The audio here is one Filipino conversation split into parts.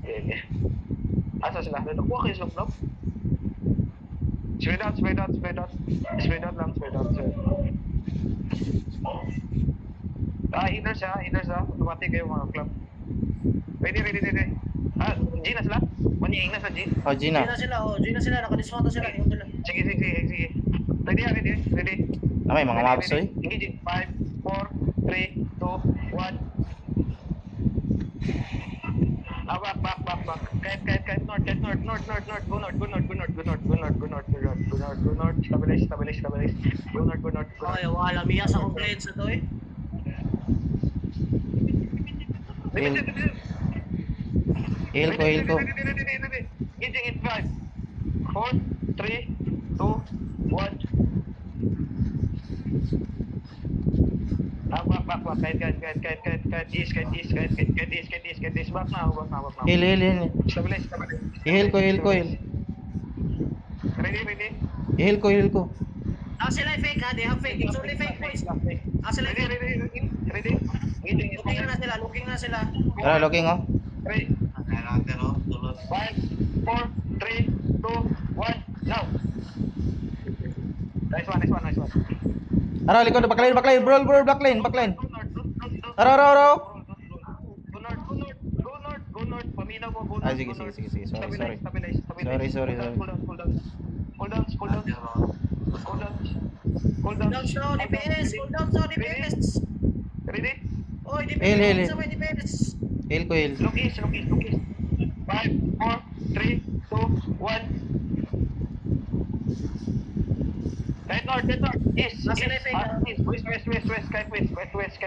Okay. Asa sila? Kuha kayo slope, no? Spread out, spread out, spread out. Spread out lang, spread out, spread out. Inners ha. Automatic kayo mga club. Ready. G na sila? Manying na sa G? Oh, Gina. G na sila, nakadismount na sila. Sige. Ready. May mga maps eh. Engage. 5, 4, 3, 2, 1. Back. Kite north. Go north. Stabilize. Go north. Ay, wala miya sa complaints na to eh. Heal ko. Engaging in 5, 4, 3, 2, 1. Back. Kite east. Back now. Heal. Stabilize. Heal ko. Ready. Heal ko. Sila fake ha, they have fake. It's only fake boys. Sila fake. Ready. Looking na sila. Tara, looking oh. Ready. 5, 4, 3, 2, 1, now. Nice one. Ano, likod, backline, bro, backline. Aro. Go north. Paminaw mo, go north. Ah, sige. Sorry. Stabilize. Sorry. Cool down. Cool down slow, DPS. Ready? Oy, Heal. DPS. Sabay DPS. Heal ko. Look east. 5, 4, 3, 2, 1. Right north. East. Nasa left side. East. West. Kite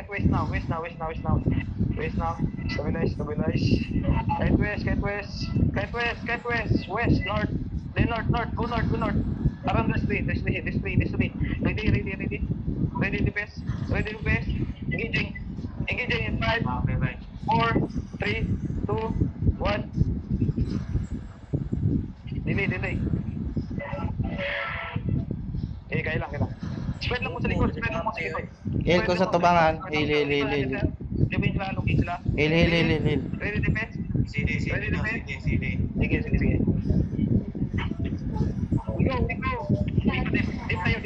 west now. West now. Stabilize. Kite west. West, north. Then north. Go north. Around this way. Ready, defense. Engaging in 5, 4, 3, 2, 1. Delay. Kaya lang. Spread lang mo sa likod. Heal ko sa tubangan. Heal. Gawin sila, looking sila. Heal. Ready, defense? CD. Sige. Go. Dip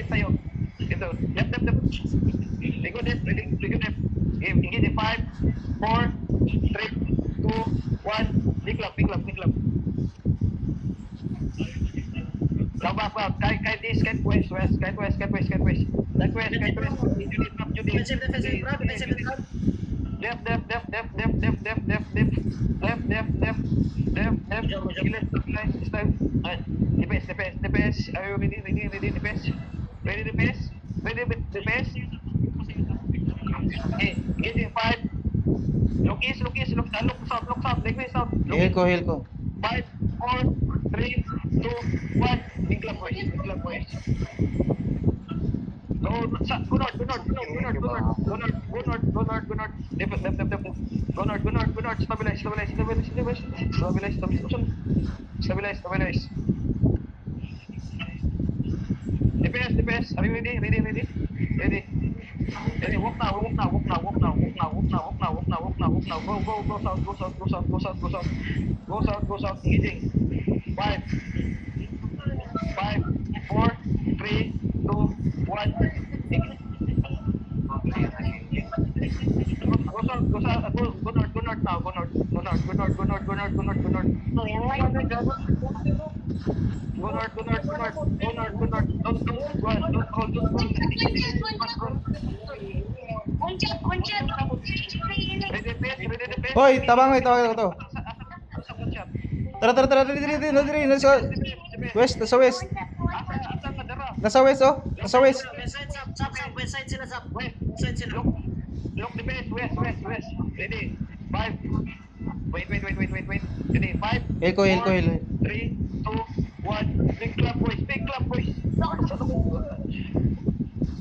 tayo. Dito. Left. Ligo dip. Engage in 5, 4, 3, 2, 1. Big club. Now back. Kite east, kite west. Kite west. Defensive, bro. Left. Defense. Are you ready? Defense. Okay, getting 5. Look east. Look south. Like south. Heal ko. 5, 4, 3, 2, 1. Big club boys. Go north. Left. Stabilize. Defense. Are you ready? Ready. Walk now. Go south. Engaging. 5, 4, 3, 2, 1. Go north now. Go north. Go north. Don't hold. Ready. Hoy, tabang ko to. Tara, diri. Nasa west. Nasa west. West side sila. Look the base. West. Ready. 5. Wait. Ready. 5. Heal ko. 3, 2, 1. Big club boys.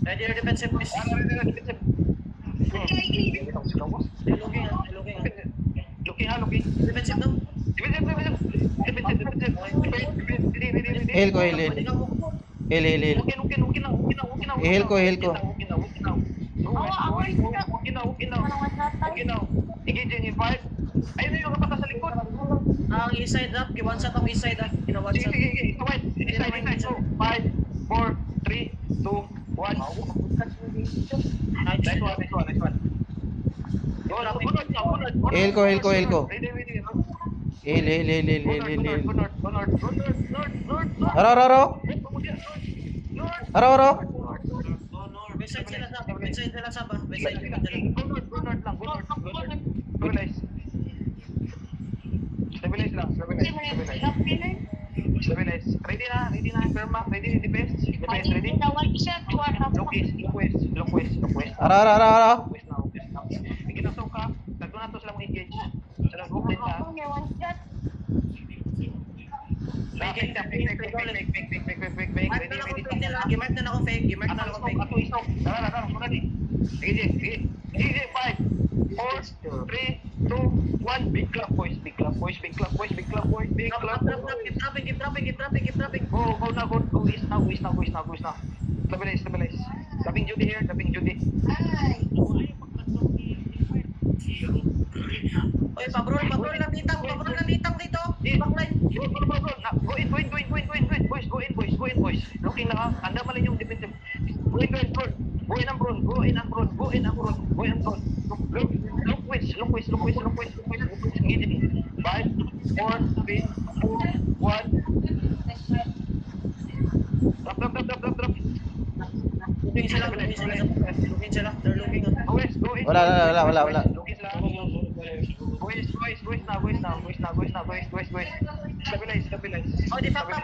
Ready your defensive boys. Looking. Defensive no? Defensive. Heal ko. Heal. Heal ko. Okay now. Engaging in 5. Ayun yung kapata sa likod. east side up. One shot ang east side up. One Sige, shot. sige, sige. Isa wait. Isa, isa. So, 5, 4, 3, 2, 1. Nice one, nice one, nice one. Bunod, bunod, bunod, bunod. Hil ko, hil ko, hil ko. Ready, ready. Hil. Bunod, bunod, bunod, bunod, bunod. Aro. West side sila sa. West side sila sa ba? West side sila. Bunod, bunod lang, bunod, bunod. Stabilize. Stabilize lang, stabilize, stabilize. Stabilize. Ready na, firma. Ready, defense. Defense, ready? Look east, look west, look west, look west. Aro. West na, west na. Ikinasok ka, tagdo na to sila mong engage. Sila mong din ka. Fake, fake. Ready, ready. Gimark na ako fake. Gimark na ako fake. Ako isok. Tara, muna di. Sige. 5, 4, 3, 2, 1. Big clap, boys. Big clap, boys. Big clap, boys. Big clap, boys. Big clap. Keep dropping. Go east now. Stabilize. Tapping Judy here, tapping Judy. Oy, pabrol lang dito. Backline. Go in. Boys, go in, boys. Looking lang ha. Anda maling yung defensive. Go in, bro. Go in ang bro. Look west. Engage. 5, 4, 3, 2, 1. Drop. Looking sila. They're looking. West, go in. Wala. Looking sila. West now. Stabilize. Oh, di fucked up.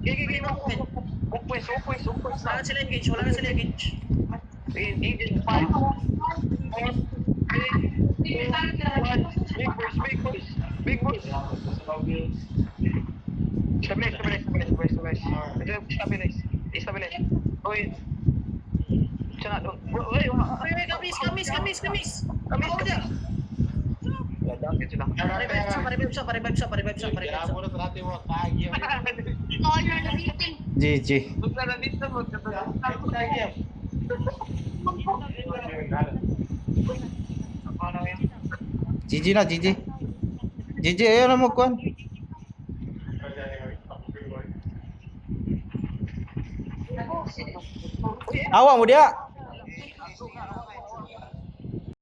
Gigi. Walk west. Wala na sila engage. In 5, 4, 3, 2, 1. Big boys. Stabilize. Oy. Sana doon. Oy, Kamis. Dadangin sila. Pare-vibe siya. GG. GG, ayaw na magkuhan. Awa mo dia.